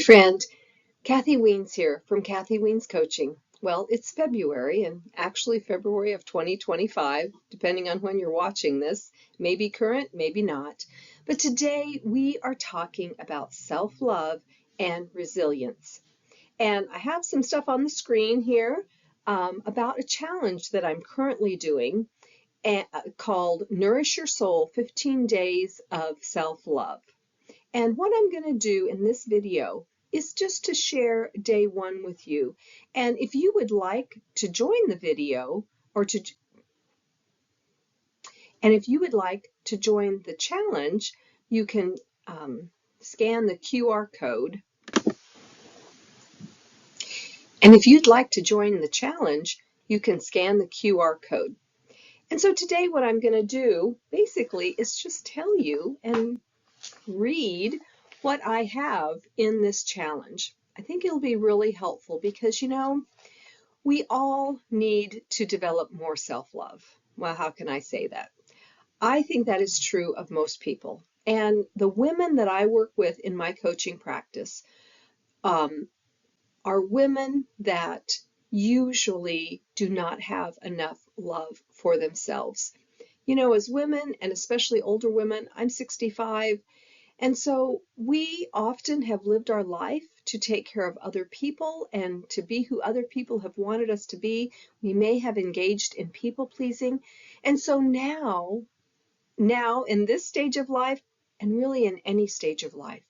friend, Kathy Weens here from Kathy Weens Coaching. Well, it's February, and actually February of 2025, depending on when you're watching this. Maybe current, maybe not. But today we are talking about self-love and resilience. And I have some stuff on the screen here about a challenge that I'm currently doing called Nourish Your Soul, 15 Days of Self-Love. And what I'm going to do in this video is just to share day one with you. And if you would like to join the video and if you would like to join the challenge, you can scan the QR code. And if you'd like to join the challenge, you can scan the QR code. And so today what I'm going to do basically is just tell you and read what I have in this challenge. I think it'll be really helpful because, we all need to develop more self-love. Well, how can I say that? I think that is true of most people. And the women that I work with in my coaching practice are women that usually do not have enough love for themselves. As women, and especially older women, I'm 65, and so we often have lived our life to take care of other people and to be who other people have wanted us to be. We may have engaged in people pleasing. And so now in this stage of life, and really in any stage of life,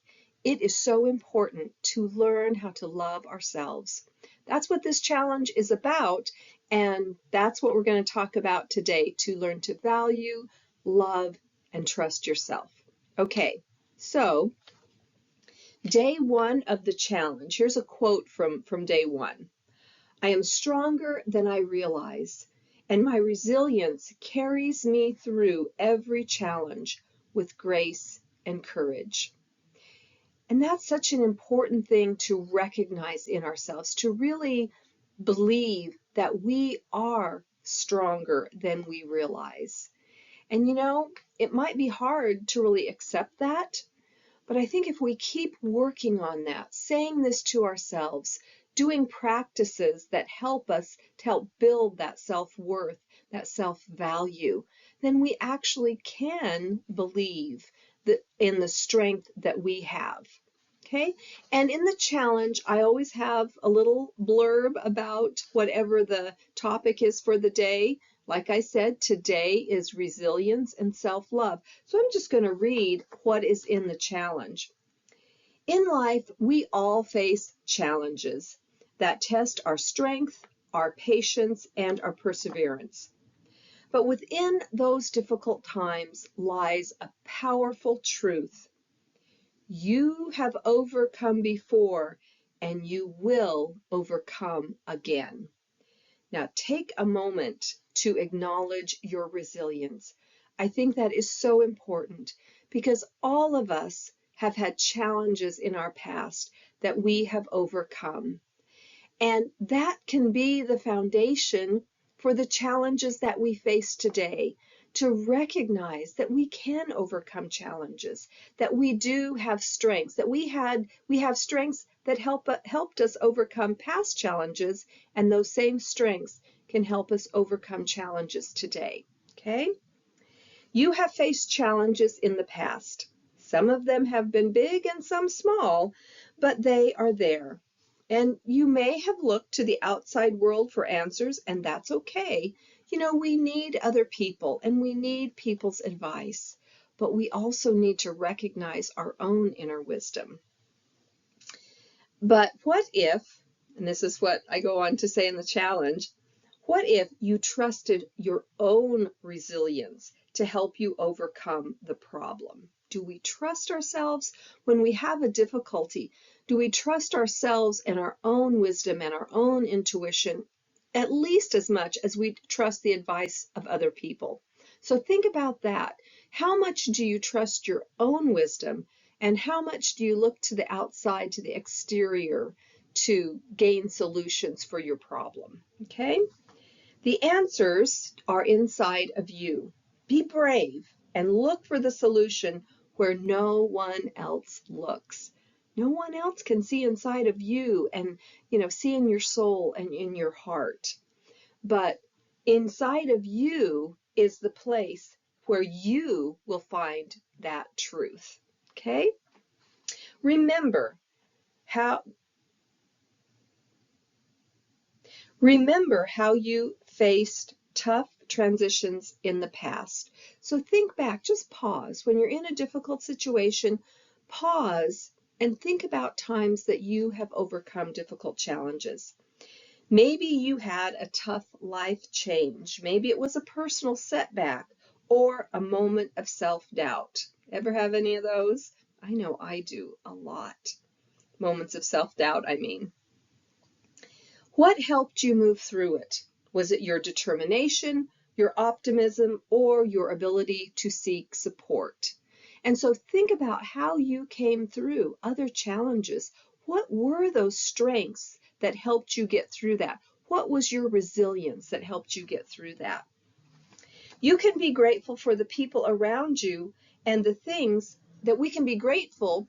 it is so important to learn how to love ourselves. That's what this challenge is about, and that's what we're going to talk about today, to learn to value, love, and trust yourself. Okay. So, day one of the challenge, here's a quote from day one. I am stronger than I realize, and my resilience carries me through every challenge with grace and courage. And that's such an important thing to recognize in ourselves, to really believe that we are stronger than we realize. And it might be hard to really accept that. But I think if we keep working on that, saying this to ourselves, doing practices that help us to help build that self-worth, that self-value, then we actually can believe in the strength that we have. Okay? And in the challenge, I always have a little blurb about whatever the topic is for the day. Like I said, today is resilience and self-love. So I'm just going to read what is in the challenge. In life, we all face challenges that test our strength, our patience, and our perseverance. But within those difficult times lies a powerful truth. You have overcome before, and you will overcome again. Now, take a moment to acknowledge your resilience. I think that is so important because all of us have had challenges in our past that we have overcome. And that can be the foundation for the challenges that we face today, to recognize that we can overcome challenges, that we do have strengths, that we have strengths that helped us overcome past challenges, and those same strengths can help us overcome challenges today. Okay? You have faced challenges in the past. Some of them have been big and some small, but they are there. And you may have looked to the outside world for answers, and that's okay. We need other people and we need people's advice, but we also need to recognize our own inner wisdom. But what if, and this is what I go on to say in the challenge, what if you trusted your own resilience to help you overcome the problem? Do we trust ourselves when we have a difficulty? Do we trust ourselves and our own wisdom and our own intuition at least as much as we trust the advice of other people? So think about that. How much do you trust your own wisdom, and how much do you look to the outside, to the exterior, to gain solutions for your problem? Okay? The answers are inside of you. Be brave and look for the solution where no one else looks. No one else can see inside of you and, see in your soul and in your heart. But inside of you is the place where you will find that truth. Okay? Remember how you faced tough transitions in the past. So think back, just pause. When you're in a difficult situation, pause and think about times that you have overcome difficult challenges. Maybe you had a tough life change. Maybe it was a personal setback or a moment of self-doubt. Ever have any of those? I know I do a lot. Moments of self-doubt, I mean. What helped you move through it? Was it your determination, your optimism, or your ability to seek support? And so think about how you came through other challenges. What were those strengths that helped you get through that? What was your resilience that helped you get through that? You can be grateful for the people around you and the things that we can be grateful.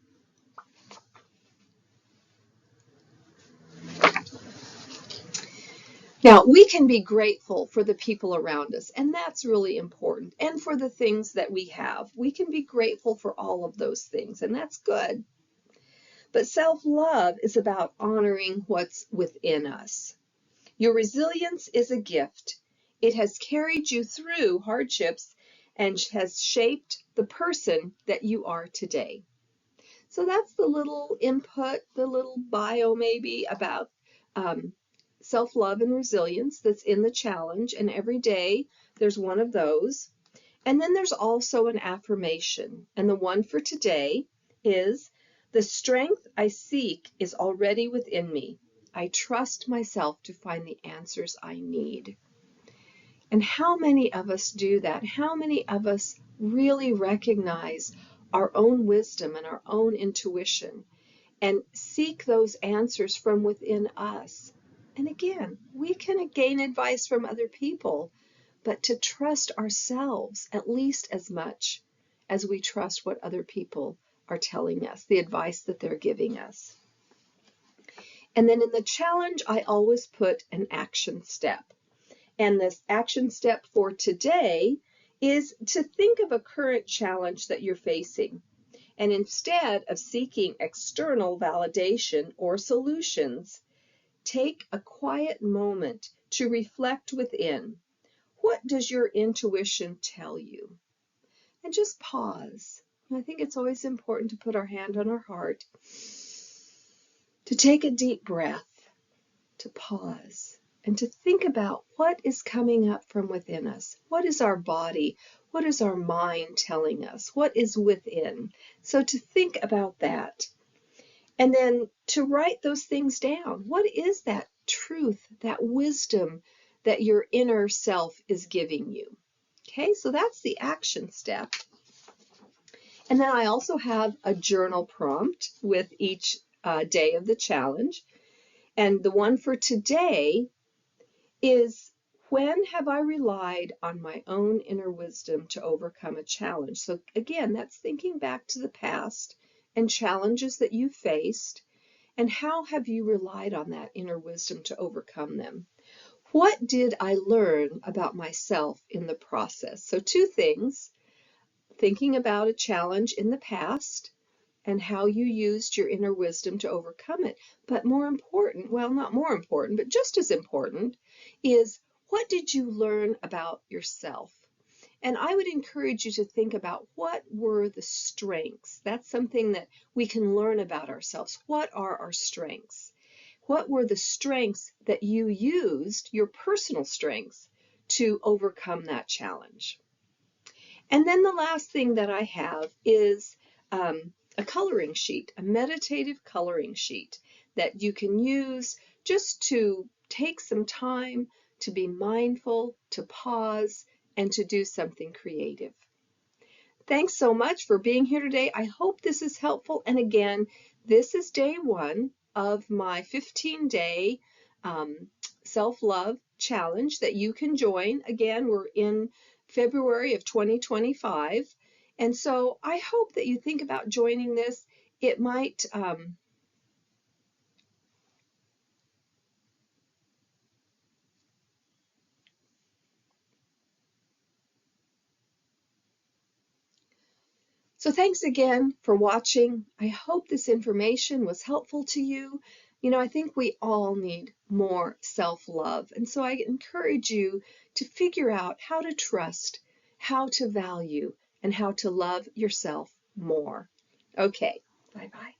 Now, we can be grateful for the people around us, and that's really important, and for the things that we have. We can be grateful for all of those things, and that's good. But self-love is about honoring what's within us. Your resilience is a gift. It has carried you through hardships and has shaped the person that you are today. So that's the little input, the little bio maybe about self-love and resilience that's in the challenge, and every day there's one of those. And then there's also an affirmation, and the one for today is, the strength I seek is already within me. I trust myself to find the answers I need. And how many of us do that? How many of us really recognize our own wisdom and our own intuition and seek those answers from within us? And again, we can gain advice from other people, but to trust ourselves at least as much as we trust what other people are telling us, the advice that they're giving us. And then in the challenge, I always put an action step. And this action step for today is to think of a current challenge that you're facing. And instead of seeking external validation or solutions, take a quiet moment to reflect within. What does your intuition tell you? And just pause. I think it's always important to put our hand on our heart, to take a deep breath, to pause, and to think about what is coming up from within us. What is our body? What is our mind telling us? What is within? So to think about that. And then to write those things down. What is that truth, that wisdom that your inner self is giving you? Okay, so that's the action step. And then I also have a journal prompt with each day of the challenge. And the one for today is, when have I relied on my own inner wisdom to overcome a challenge? So again, that's thinking back to the past and challenges that you faced, and how have you relied on that inner wisdom to overcome them? What did I learn about myself in the process? So two things: thinking about a challenge in the past and how you used your inner wisdom to overcome it. But more important, well, not more important, but just as important, is, what did you learn about yourself? And I would encourage you to think about, what were the strengths? That's something that we can learn about ourselves. What are our strengths? What were the strengths that you used, your personal strengths, to overcome that challenge? And then the last thing that I have is a coloring sheet, a meditative coloring sheet that you can use just to take some time to be mindful, to pause, and to do something creative. Thanks so much for being here today. I hope this is helpful. And again, this is day one of my 15-day self-love challenge that you can join. Again, we're in February of 2025. And so I hope that you think about joining this. it might So thanks again for watching. I hope this information was helpful to you. You know, I think we all need more self-love. And so I encourage you to figure out how to trust, how to value, and how to love yourself more. Okay, bye-bye.